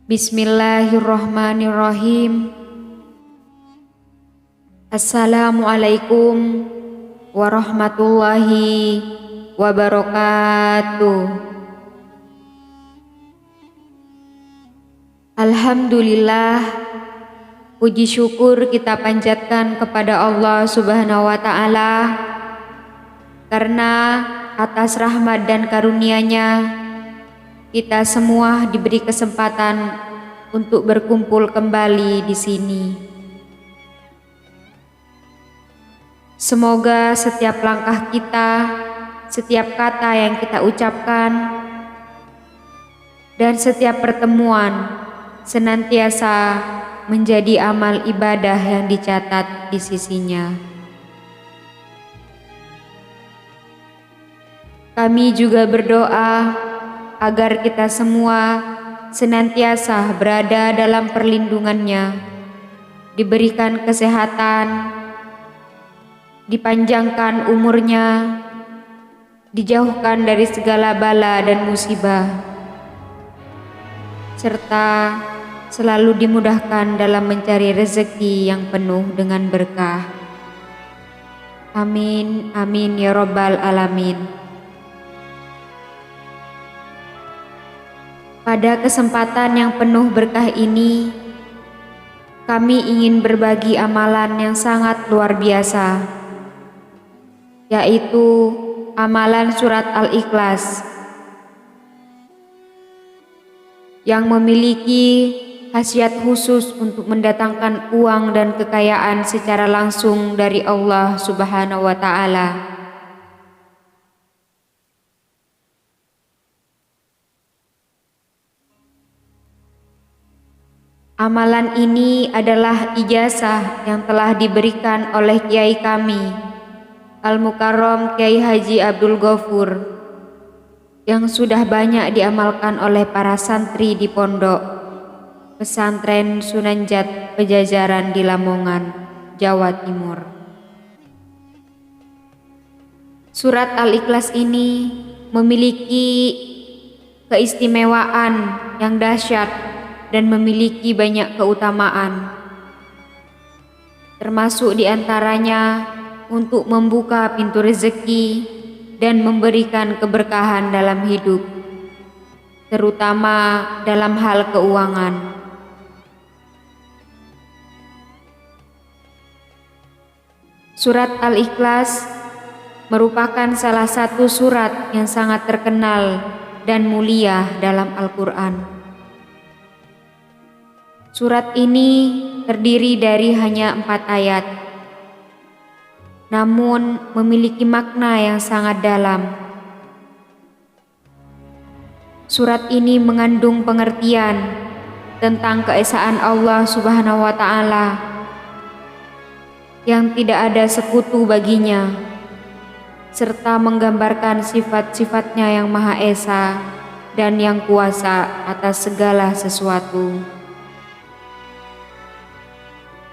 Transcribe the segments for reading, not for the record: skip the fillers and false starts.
Bismillahirrahmanirrahim. Assalamualaikum warahmatullahi wabarakatuh. Alhamdulillah, puji syukur kita panjatkan kepada Allah Subhanahu wa Ta'ala karena atas rahmat dan karunia-Nya kita semua diberi kesempatan untuk berkumpul kembali di sini. Semoga setiap langkah kita, setiap kata yang kita ucapkan, dan setiap pertemuan senantiasa menjadi amal ibadah yang dicatat di sisinya. Kami juga berdoa agar kita semua senantiasa berada dalam perlindungannya, diberikan kesehatan, dipanjangkan umurnya, dijauhkan dari segala bala dan musibah, serta selalu dimudahkan dalam mencari rezeki yang penuh dengan berkah. Amin, amin ya Rabbal Alamin. Pada kesempatan yang penuh berkah ini, kami ingin berbagi amalan yang sangat luar biasa, yaitu amalan surat Al-Ikhlas yang memiliki khasiat khusus untuk mendatangkan uang dan kekayaan secara langsung dari Allah Subhanahu wa Ta'ala. Amalan ini adalah ijazah yang telah diberikan oleh Kiai kami, Al-Mukarram Kiai Haji Abdul Ghafur, yang sudah banyak diamalkan oleh para santri di pondok pesantren Sunanjat Pejajaran di Lamongan, Jawa Timur. Surat Al-Ikhlas ini memiliki keistimewaan yang dahsyat dan memiliki banyak keutamaan, termasuk diantaranya untuk membuka pintu rezeki dan memberikan keberkahan dalam hidup, terutama dalam hal keuangan. Surat Al-Ikhlas merupakan salah satu surat yang sangat terkenal dan mulia dalam Al-Quran. Surat ini terdiri dari hanya 4 ayat, namun memiliki makna yang sangat dalam. Surat ini mengandung pengertian tentang keesaan Allah Subhanahu wa Ta'ala yang tidak ada sekutu baginya, serta menggambarkan sifat-sifatnya yang Maha Esa dan yang kuasa atas segala sesuatu.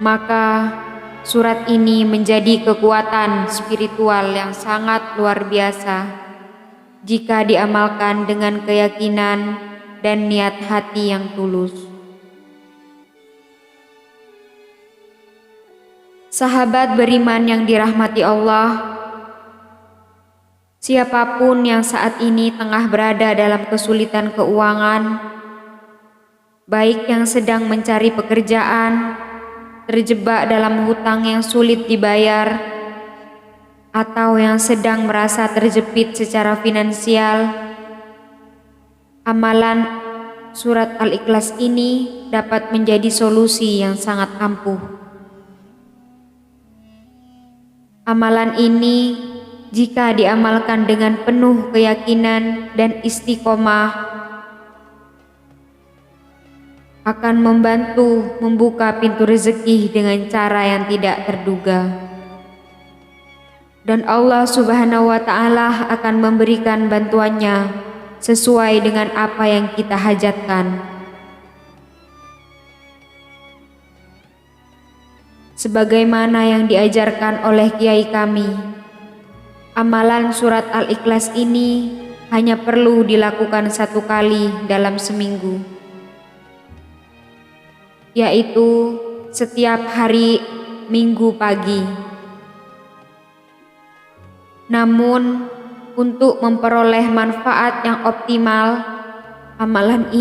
Maka surat ini menjadi kekuatan spiritual yang sangat luar biasa jika diamalkan dengan keyakinan dan niat hati yang tulus. Sahabat beriman yang dirahmati Allah, siapapun yang saat ini tengah berada dalam kesulitan keuangan, baik yang sedang mencari pekerjaan, terjebak dalam hutang yang sulit dibayar, atau yang sedang merasa terjepit secara finansial, amalan surat Al-Ikhlas ini dapat menjadi solusi yang sangat ampuh. Amalan ini jika diamalkan dengan penuh keyakinan dan istiqomah akan membantu membuka pintu rezeki dengan cara yang tidak terduga. Dan Allah Subhanahu wa Ta'ala akan memberikan bantuannya sesuai dengan apa yang kita hajatkan. Sebagaimana yang diajarkan oleh Kiai kami, amalan surat Al-Ikhlas ini hanya perlu dilakukan 1 kali dalam seminggu. yaitu setiap hari Minggu pagi. Namun, untuk memperoleh manfaat yang optimal, amalan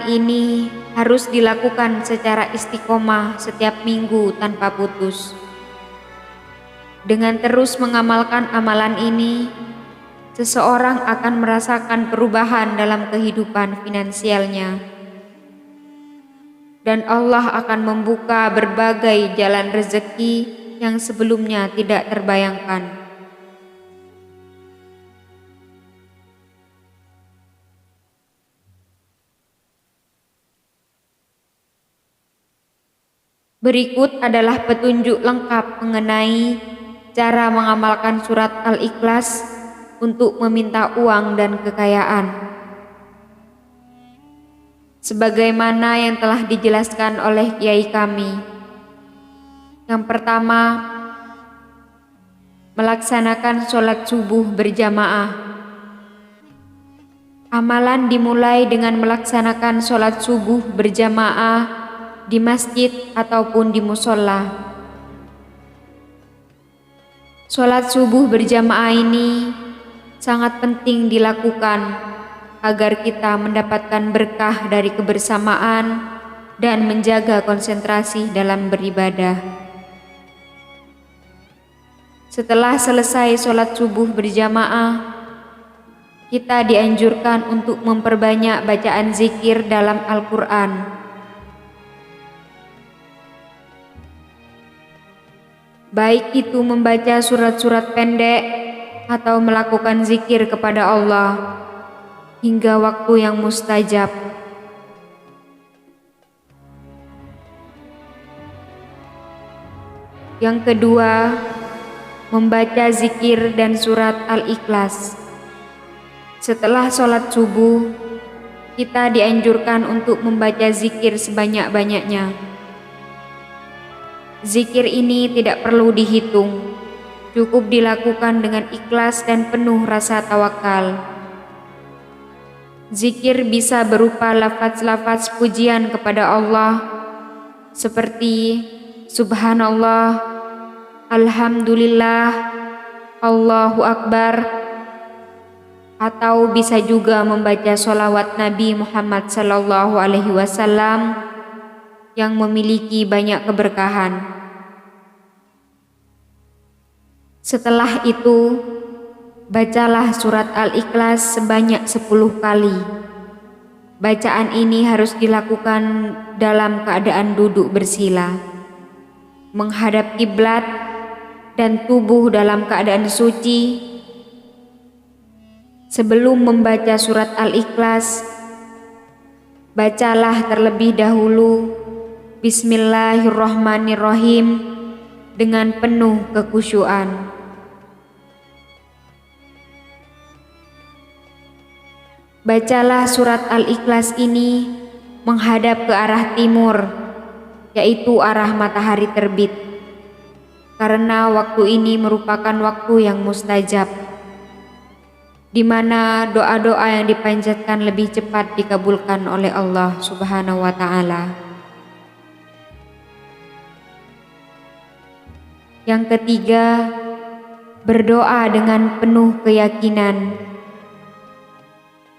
ini harus dilakukan secara istiqomah setiap minggu tanpa putus. Dengan terus mengamalkan amalan ini, seseorang akan merasakan perubahan dalam kehidupan finansialnya. Dan Allah akan membuka berbagai jalan rezeki yang sebelumnya tidak terbayangkan. Berikut adalah petunjuk lengkap mengenai cara mengamalkan surat Al-Ikhlas untuk meminta uang dan kekayaan. Sebagaimana yang telah dijelaskan oleh kiai kami. Yang pertama, melaksanakan sholat subuh berjamaah. Amalan dimulai dengan melaksanakan sholat subuh berjamaah di masjid ataupun di musola. Sholat subuh berjamaah ini sangat penting dilakukan agar kita mendapatkan berkah dari kebersamaan dan menjaga konsentrasi dalam beribadah. Setelah selesai sholat subuh berjamaah, kita dianjurkan untuk memperbanyak bacaan zikir dalam Al-Quran. Baik itu membaca surat-surat pendek atau melakukan zikir kepada Allah hingga waktu yang mustajab. Yang kedua, membaca zikir dan surat Al-Ikhlas. Setelah sholat subuh, kita dianjurkan untuk membaca zikir sebanyak-banyaknya. Zikir ini tidak perlu dihitung, cukup dilakukan dengan ikhlas dan penuh rasa tawakal. Zikir bisa berupa lafaz-lafaz pujian kepada Allah seperti Subhanallah, Alhamdulillah, Allahu Akbar, atau bisa juga membaca sholawat Nabi Muhammad SAW yang memiliki banyak keberkahan. Setelah itu, bacalah surat Al-Ikhlas sebanyak 10 kali. Bacaan ini harus dilakukan dalam keadaan duduk bersila, menghadap kiblat dan tubuh dalam keadaan suci. Sebelum membaca surat Al-Ikhlas, bacalah terlebih dahulu Bismillahirrahmanirrahim dengan penuh kekhusyuan. Bacalah surat Al-Ikhlas ini menghadap ke arah timur, yaitu arah matahari terbit, karena waktu ini merupakan waktu yang mustajab, di mana doa-doa yang dipanjatkan lebih cepat dikabulkan oleh Allah Subhanahu wa Ta'ala. Yang ketiga, berdoa dengan penuh keyakinan.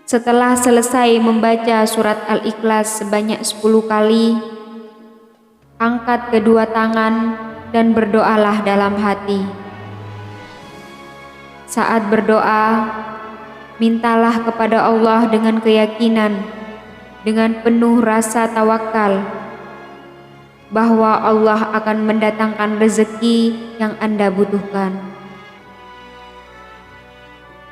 Setelah selesai membaca surat Al-Ikhlas sebanyak 10 kali, angkat kedua tangan dan berdoalah dalam hati. Saat berdoa, mintalah kepada Allah dengan keyakinan, dengan penuh rasa tawakal, bahwa Allah akan mendatangkan rezeki yang Anda butuhkan.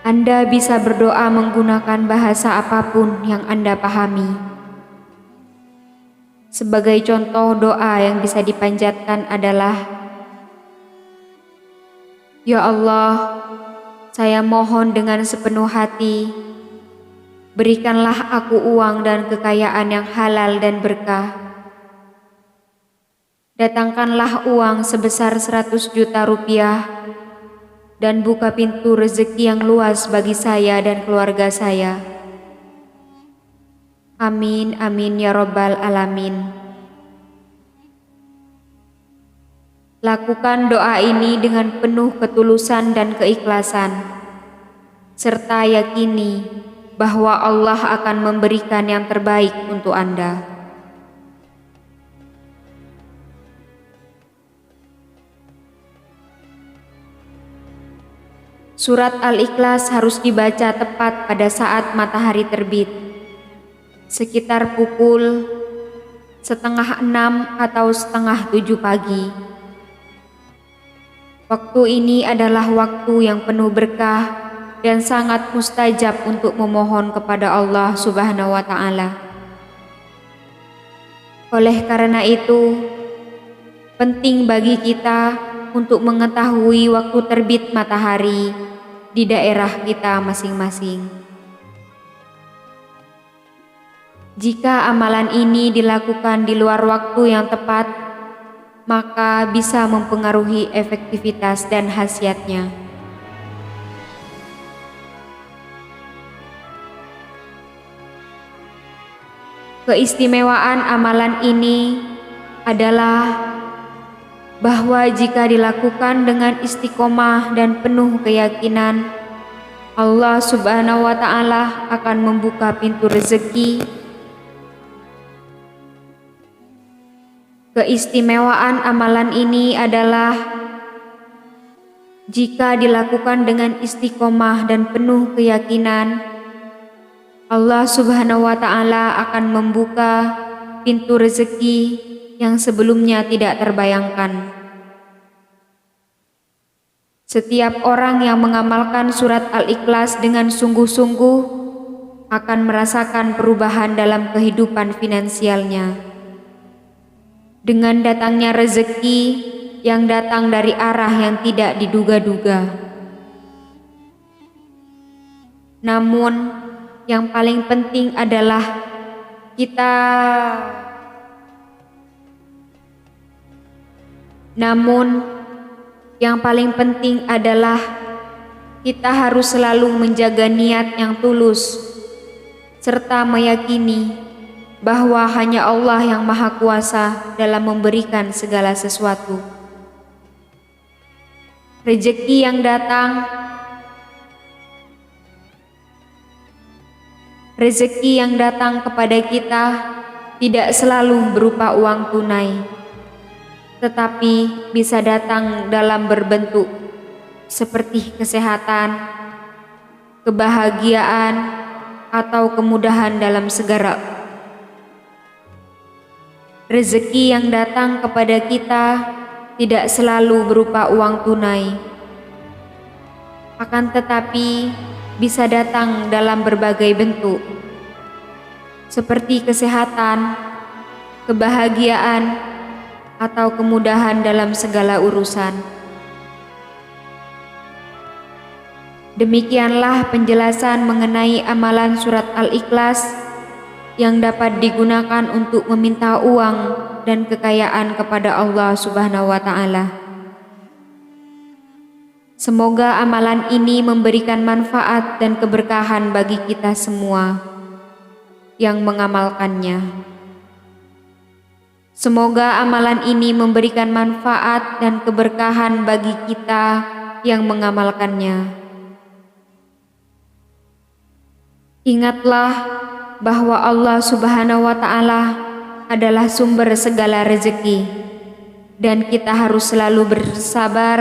Anda bisa berdoa menggunakan bahasa apapun yang Anda pahami. Sebagai contoh doa yang bisa dipanjatkan adalah, Ya Allah, saya mohon dengan sepenuh hati, berikanlah aku uang dan kekayaan yang halal dan berkah. Datangkanlah uang sebesar 100 juta rupiah dan buka pintu rezeki yang luas bagi saya dan keluarga saya. Amin, amin ya Rabbal Alamin. Lakukan doa ini dengan penuh ketulusan dan keikhlasan, serta yakini bahwa Allah akan memberikan yang terbaik untuk Anda. Surat Al-Ikhlas harus dibaca tepat pada saat matahari terbit, sekitar pukul 5:30 atau 6:30 pagi. Waktu ini adalah waktu yang penuh berkah dan sangat mustajab untuk memohon kepada Allah Subhanahu wa Ta'ala. Oleh karena itu, penting bagi kita untuk mengetahui waktu terbit matahari di daerah kita masing-masing. Jika amalan ini dilakukan di luar waktu yang tepat, maka bisa mempengaruhi efektivitas dan khasiatnya. Keistimewaan amalan ini adalah bahwa jika dilakukan dengan istiqomah dan penuh keyakinan, Allah Subhanahu wa Ta'ala akan membuka pintu rezeki. Keistimewaan amalan ini adalah jika dilakukan dengan istiqomah dan penuh keyakinan, Allah Subhanahu wa Ta'ala akan membuka pintu rezeki yang sebelumnya tidak terbayangkan. Setiap orang yang mengamalkan surat Al-Ikhlas dengan sungguh-sungguh akan merasakan perubahan dalam kehidupan finansialnya. Dengan datangnya rezeki yang datang dari arah yang tidak diduga-duga. Namun, yang paling penting adalah kita harus selalu menjaga niat yang tulus, serta meyakini bahwa hanya Allah yang Maha Kuasa dalam memberikan segala sesuatu. Rezeki yang datang kepada kita tidak selalu berupa uang tunai, tetapi bisa datang dalam berbentuk seperti kesehatan, kebahagiaan, atau kemudahan dalam segala. Rezeki yang datang kepada kita tidak selalu berupa uang tunai, akan tetapi bisa datang dalam berbagai bentuk, seperti kesehatan, kebahagiaan, atau kemudahan dalam segala urusan. Demikianlah penjelasan mengenai amalan surat Al-Ikhlas yang dapat digunakan untuk meminta uang dan kekayaan kepada Allah Subhanahu wa Ta'ala. Semoga amalan ini memberikan manfaat dan keberkahan bagi kita semua yang mengamalkannya. Semoga amalan ini memberikan manfaat dan keberkahan bagi kita yang mengamalkannya. Ingatlah bahwa Allah Subhanahu wa Ta'ala adalah sumber segala rezeki, dan kita harus selalu bersabar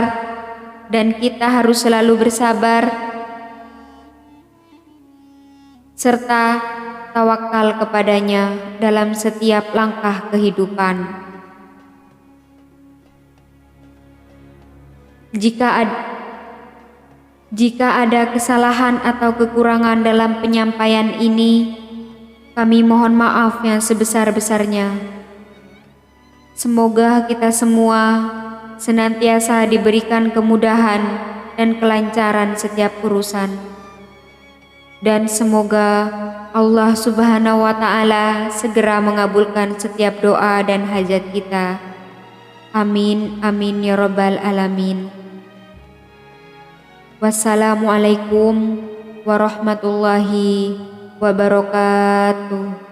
serta tawakal kepadanya dalam setiap langkah kehidupan. Jika ada kesalahan atau kekurangan dalam penyampaian ini, kami mohon maaf yang sebesar-besarnya. Semoga kita semua senantiasa diberikan kemudahan dan kelancaran setiap urusan. Dan semoga Allah Subhanahu wa Ta'ala segera mengabulkan setiap doa dan hajat kita. Amin, amin ya rabbal alamin. Wassalamualaikum warahmatullahi wabarakatuh.